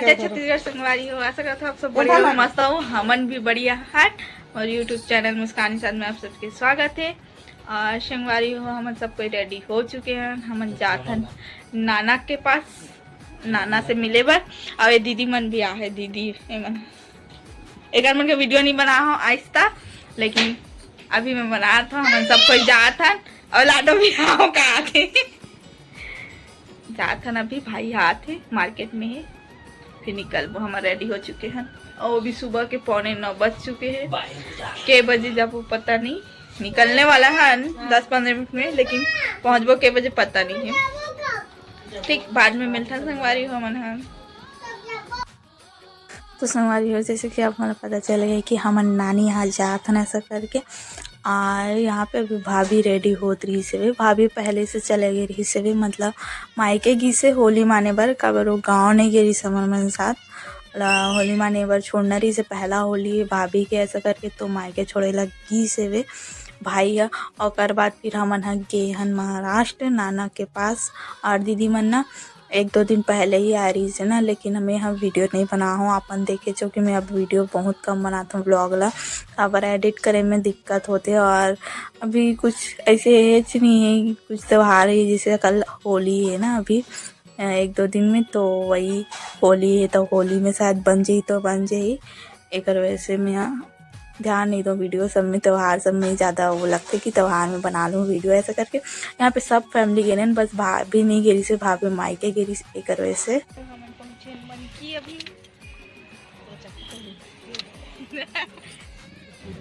नमस्ते छत्तीसगढ़ संगवारी हो, आशा करता हूँ आप सब बढ़िया हो, मस्त हो। हमन भी बढ़िया है और यूट्यूब चैनल मुस्कान साथ में आप सबके स्वागत है। और संगवारी हो, हमन सब कोई रेडी हो चुके हैं। हमन जाथन नाना के पास, नाना से मिले बर। और ये दीदी मन भी आ है, दीदी मन एक मन के वीडियो नहीं बना हो आज तक, लेकिन अभी मैं बना था। हमन सब कोई जात हन और लाडो भी आओ का आते जात हन। अभी भाई हाथ है मार्केट में है, फिर निकल वो हमारे रेडी हो चुके हैं। और वो भी सुबह के 8:45 बज चुके हैं। के बजे जब वो पता नहीं, निकलने वाला है 10-15 मिनट में, लेकिन पहुँच वो के बजे पता नहीं है। ठीक, बाद में मिलता संगवारी हो मन है। तो संगवारी हो, जैसे कि आप हमें पता चल गया कि हम नानी यहाँ जात हैं ऐसा करके। और यहाँ पे अभी भाभी रेडी होत रही से, भाभी पहले से चले गई रही से, मतलब मायके गी से होली माने बर, काबर वो गाँव नहीं गई समर मन साथ होली माने बर छोड़ना रही से। पहला होली भाभी के ऐसा करके तो मायके छोड़े लगी से वे भाई है। और बाद फिर हमन ह गे हन महाराष्ट्र नाना के पास। और दीदी मन ना 1-2 दिन पहले ही आ रही है ना, लेकिन हमें यहाँ वीडियो नहीं बना हो। अपन देखे जो कि मैं अब वीडियो बहुत कम बनाता हूँ ब्लॉग ला, खबर एडिट करे में दिक्कत होते। और अभी कुछ ऐसे एज नहीं है, कुछ त्यौहार है जैसे कल होली है ना, अभी 1-2 दिन में तो वही होली है, तो होली में शायद बन जाई तो बन जाई। एक वजह से मैं ध्यान नहीं दो वीडियो सब में, त्यौहार सब में ज़्यादा वो लगते कि त्यौहार में बना लूँ वीडियो ऐसा करके। यहाँ पे सब फैमिली गए हैं, बस भाभी नहीं गिरी से, भाभी मायके गिरी से एक वजह से।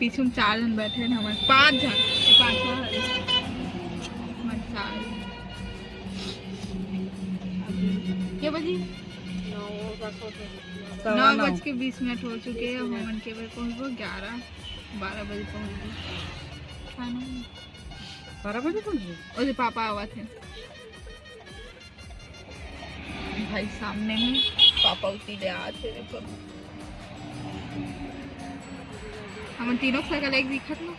पीछे 4 जन बैठे हैं, हमारे 5 जन, 5 क्या बजी 9:20 हो चुके हैं। हमन के बजे पहुँचो 11-12 बजे पहुँच गए। 12 बजे पहुँच गए। पापा आवा थे भाई सामने में, पापा उसी ले आए थे। देखो हम तीनों साइकिल एक दिखत ना।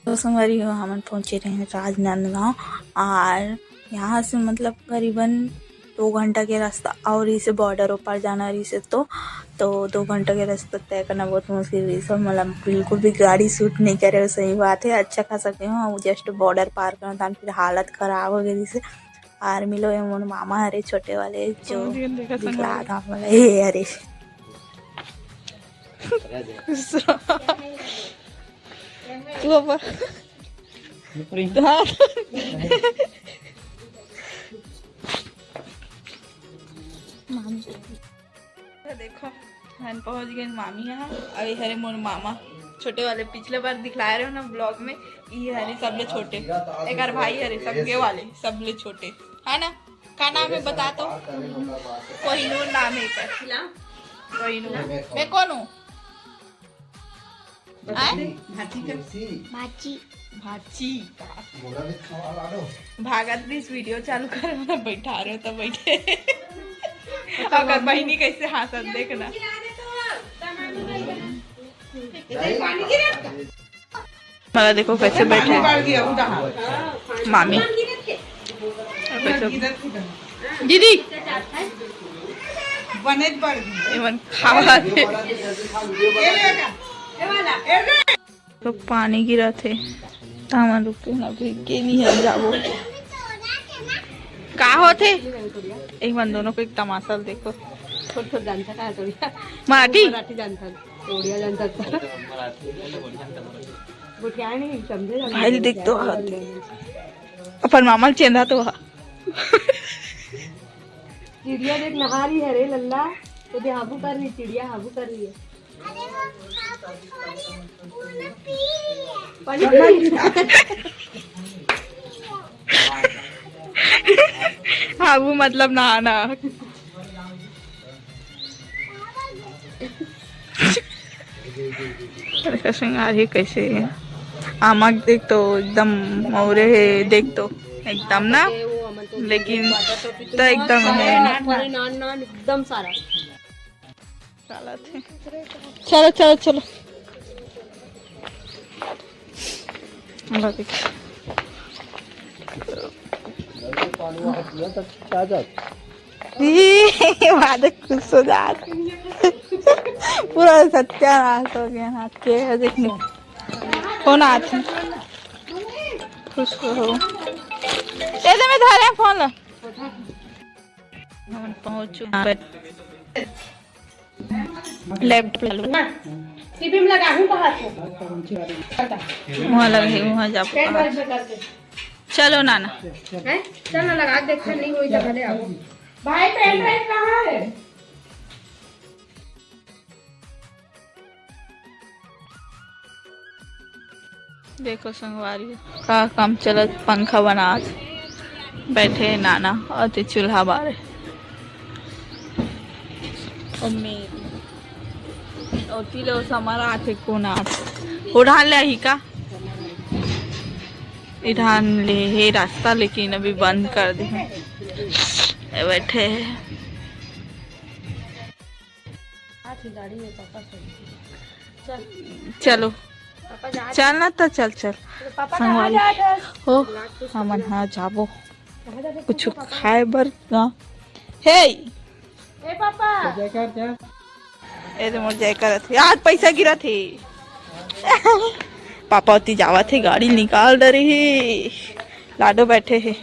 तो संगवारी हो, हम पहुँचे रहे हैं राजनांदगांव। और यहाँ से मतलब करीबन 2 घंटा के रास्ता, और इसे बॉर्डर ऊपर जाना रही से तो 2 घंटा के रास्ता तय करना बहुत मुश्किल रही सब। मतलब बिल्कुल भी गाड़ी सूट नहीं करे, सही बात है। अच्छा खा सकते हो, जस्ट बॉर्डर पार करना था, फिर हालत खराब हो गई से। और मिलो मोर मामा हरे छोटे वाले जो दिखला था वाला ये अरे देखो हम पहुंच गए मामी यहाँ। अभी हरे मोर मामा छोटे वाले, पिछले बार दिखलाए रहे हो ना ब्लॉग में, ये हरे सबले छोटे, एक और भाई हरे सबके वाले सबले छोटे है ना। का नाम है बता तो? कोहिनूर नाम है इसका। कोहिनूर मैं कौन हूँ? भाची भागत भी इस वीडियो चालू कर बैठा रहे हो तो बैठे। अगर बहनी कैसे हाथत देखना। मला देखो कैसे बैठे मामी। दीदी एवन खावा थे तो पानी गिरा थे तामा रुके ना, भी के नहीं है जाओ का होते। एक बार दोनों को एक तमाशा देखो। थोड़ा जानता का थोड़ी मराठी जानता, ओडिया जानता बुटिया नहीं समझे भाई। देख तो अपन मामा चेंदा तो चिड़िया देख नहा रही है रे लल्ला, तो दे हाबू कर रही चिड़िया, हाबू कर रही है। हाबू मतलब नहाना। श्रृंगार ही कैसे है आमक देख तो एकदम मोरे है, देख तो एकदम ना, लेकिन तो एकदम है एकदम सारा चलो चलो चलो। बाद खुश हो जा पूरा सत्यानाश हो गया हाथ के देखने फोन हाथ में खुश हो ऐसे में धरे फोन हम पहुंचू लेफ्ट टीवी में लगा हूं बाहर वहाँ लगे वहाँ जा चलो नाना हैं चलो लगा देखते नहीं हुई तो भले आओ भाई पेन ड्राइव कहाँ है देखो संगवारी का काम चलत पंखा बना बैठे नाना और ते चूल्हा बारे और तिलो समारा आथे कोन आथे उड़ान ले ही का इधान ले हे रास्ता लेकिन अभी बंद कर दे बैठे चलो चलना तो चल चल संगवारी हो हमन हाँ जाबो कुछ खाए बर हे ए पापा ए तो मोर जय करत थे आज पैसा गिरा थे पापा उती जावा थे गाड़ी निकाल रही है लाडो बैठे है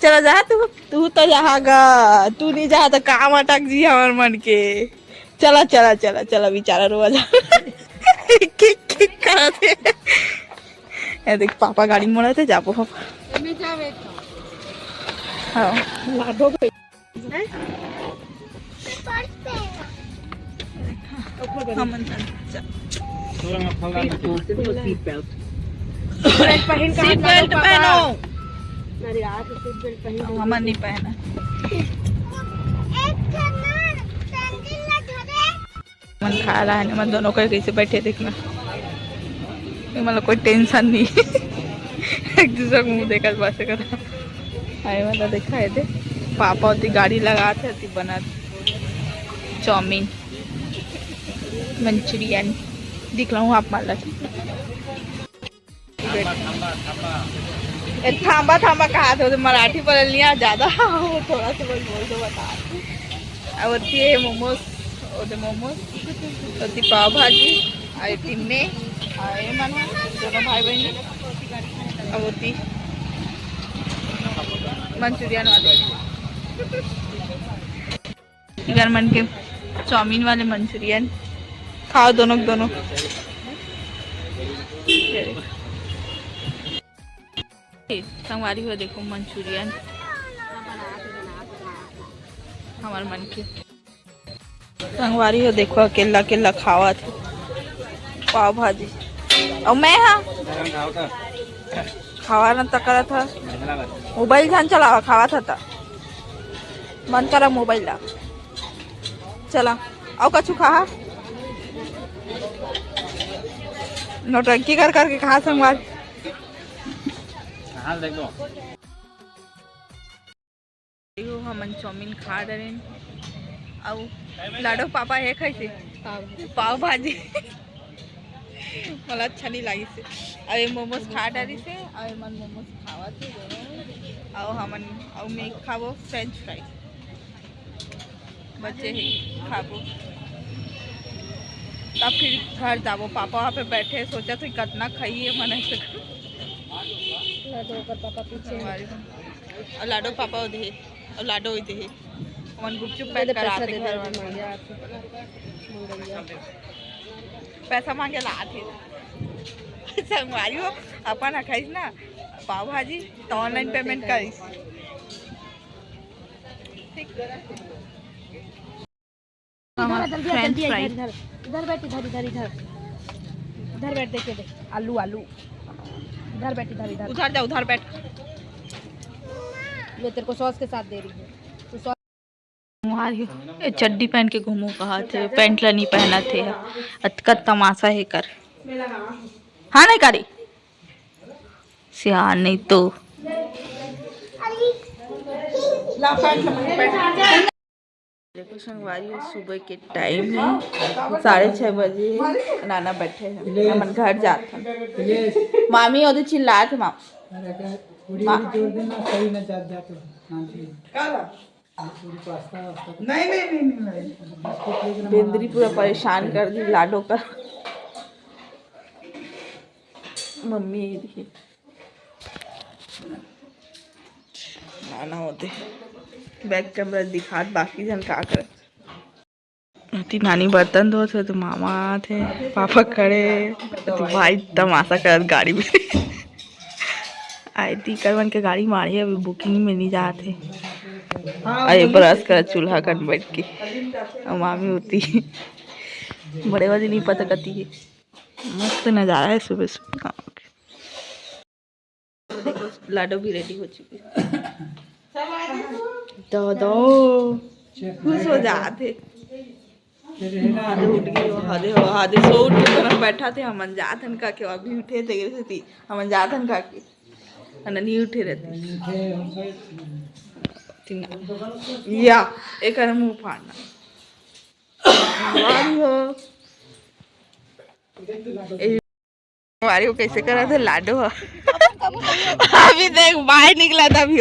चला जा तू तो जागा तू नहीं जा तो काम अटक जी हमार मन के चला चला चला चला बेचारा रोआ जा किक करते ए देख पापा गाड़ी मोड़ा थे जाबो हाँ लाडो सीट बेल्ट पहनो मेरी रात सीट बेल्ट पहन हमन नहीं पहना मन खा रहा है मन दोनों को कैसे बैठे देखना मतलब कोई टेंशन नहीं एक दूसरे को मुंह देखा बस करा आए मतलब देखा है थे पापा होती गाड़ी लगाते होती बना चाउमीन मंचूरियन दिख रहा हूँ आप मान थांबा थांबा कहा थे मराठी बोल लिया ज़्यादा थोड़ा सा बोल दो बता अब होती है मोमोज होते मोमोज होती पाव भाजी आए टिम्मे आए मना दोनों भाई बहन अब होती मंचूरियन वाले इधर मन के चाउमीन वाले मंचूरियन खाओ दोनों दोनों संगवारी हो देखो मंचूरियन हमारे मन के संगवारी हो देखो अकेला अकेला खावा थे पाव भाजी और मैं हाँ खावा ना तकरा था मोबाइल ध्यान चलावा खावा था मन करा मोबाइल ला चला और कछु खा नौटंकी कर करके कहा संगवार देखो हमन चाउमीन खा रहे और लाडो पापा है कैसे पाव भाजी मला अच्छा नहीं लगी से और ये मोमोज खा डाली से और मन मोमोज खावा थे दोनों और हमन और मैं खाबो फ्रेंच फ्राई बच्चे ही खाबो तब फिर घर जाबो पापा वहाँ पे बैठे सोचा तो कितना खाइए मन से पापा पीछे और लाडो पापा दे और लाडो दे मन गुपचुप पैक कराते घर पैसा मांगे लाते संगवारी हो अपन खाइस ना पाव भाजी तो ऑनलाइन पेमेंट करिस फ्रेंच फ्राई इधर बैठ इधर बैठ देखे दे आलू आलू इधर बैठ इधर उधर जा उधर बैठ मैं तेरे को सॉस के साथ दे रही हूँ तो सॉस चड्डी पहन के घूमू कहा थे पैंट ला नहीं पहना थे अतका तमाशा है कर हाँ नहीं करी सियार नहीं तो देखो संगवारी सुबह के टाइम है 6:30 बजे नाना बैठे हैं हम घर जाते हैं मामी और चिल्लाए थे बेंदरी पूरा परेशान कर दी लाडो का। मम्मी देखिए नाना होते बैक कैमरा दिखा बाकी जन का कर नानी बर्तन धो थे तो मामा थे पापा खड़े तो भाई तमाशा कर गाड़ी में आई थी करवन के गाड़ी मारी अभी बुकिंग में नहीं जाते। अरे ब्रश कर चूल्हा कर बैठ के और मामी होती बड़े वाली नहीं पता करती है। मस्त नज़ारा है सुबह सुबह गाँव के। देखो लाडो भी रेडी हो चुकी है। दो खुश हो जाते। हादे सो उठ के तरफ बैठा थे हम जातन का के अभी उठे थे थी हम जातन का के नहीं उठे रहते या एक मुंह फाड़ना हमारी वो कैसे करा था लाडो अभी देख बाहर निकला था अभी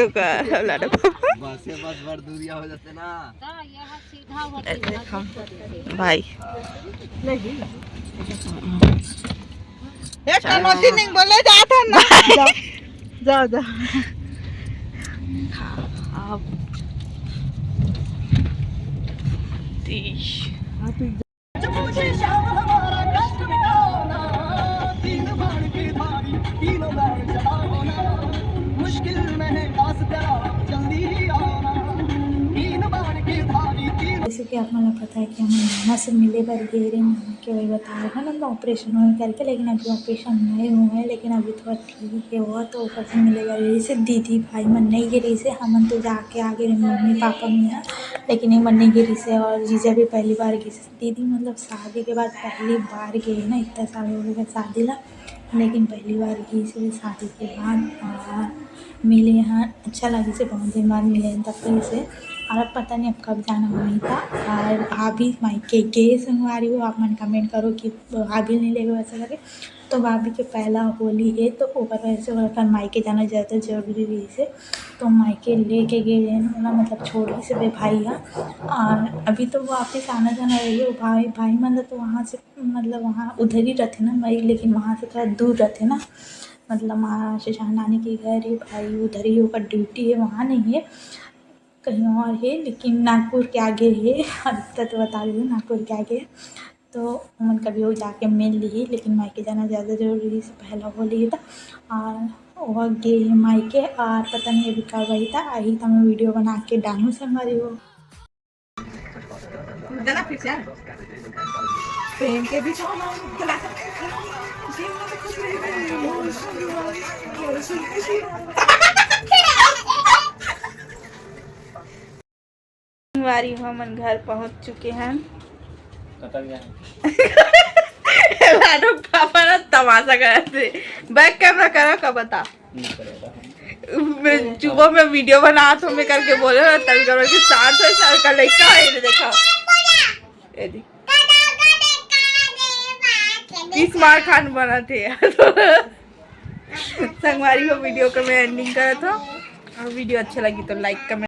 लाडो बस बड़ दूरिया हो जाते ना भाई एक कनौती नहीं बोले जाता ना जाओ जाओ आप मुश्किल में पास तेरा जल्दी आना जैसे कि आप मुझे पता है कि हम नाना से मिले बार गए रहे नाना के वही बताया था ना ऑपरेशन होने करके लेकिन अभी ऑपरेशन नहीं हुआ है लेकिन अभी थोड़ा ठीक है हुआ तो ऊपर से मिले बार जैसे दीदी भाई मन नहीं गिरी से हम तो जाके आ गए मम्मी पापा में यहाँ लेकिन एक मन नहीं गिरी से और जीजा भी पहली बार गई से दीदी मतलब शादी के बाद पहली बार गई ना इतना साल हो गया शादी ला लेकिन पहली बार गई से शादी के बाद और मिले यहाँ अच्छा लगे से बहुत दिन बाद मिले तब से और अब पता नहीं अब कब जाना हुआ था और भाभी मायके गए संगवारी हो आप मन कमेंट करो कि भाभी नहीं लेगे वैसा करके तो भाभी के पहला होली है तो ऊपर वैसे कर मायके जाना ज़्यादा जरूरी है से तो मायके लेके गए मतलब छोड़ से भाई भैया और अभी तो वापस आना जाना रही है भाई मतलब तो वहाँ से मतलब वहाँ उधर ही रहते ना भाई लेकिन वहाँ से थोड़ा दूर रहते ना मतलब महाराष्ट्र जहाँ नानी के घर है भाई उधर ही ऊपर ड्यूटी है वहाँ नहीं है कहीं और है लेकिन नागपुर के आगे है अधिकतर तो बता रही हूँ नागपुर के आगे तो मन कभी वो जाके मिल ली लेकिन मायके जाना ज़्यादा जरूरी से पहला होली था और वह गए है मायके और पता नहीं अभी कब वही था आई तो मैं वीडियो बना के डालूँ से हमारी वो प्रेम के भी वारी हम घर पहुंच चुके हैं लाडो पापा ना तमाशा कर थे बैक कैमरा करो का बता सुबह में वीडियो बना तो मैं करके बोले ना तभी करो कि 7 साल का लड़का है देखा किस मार खान बना थे संगवारी को वीडियो का मैं एंडिंग करा था और वीडियो अच्छा लगी तो लाइक कमेंट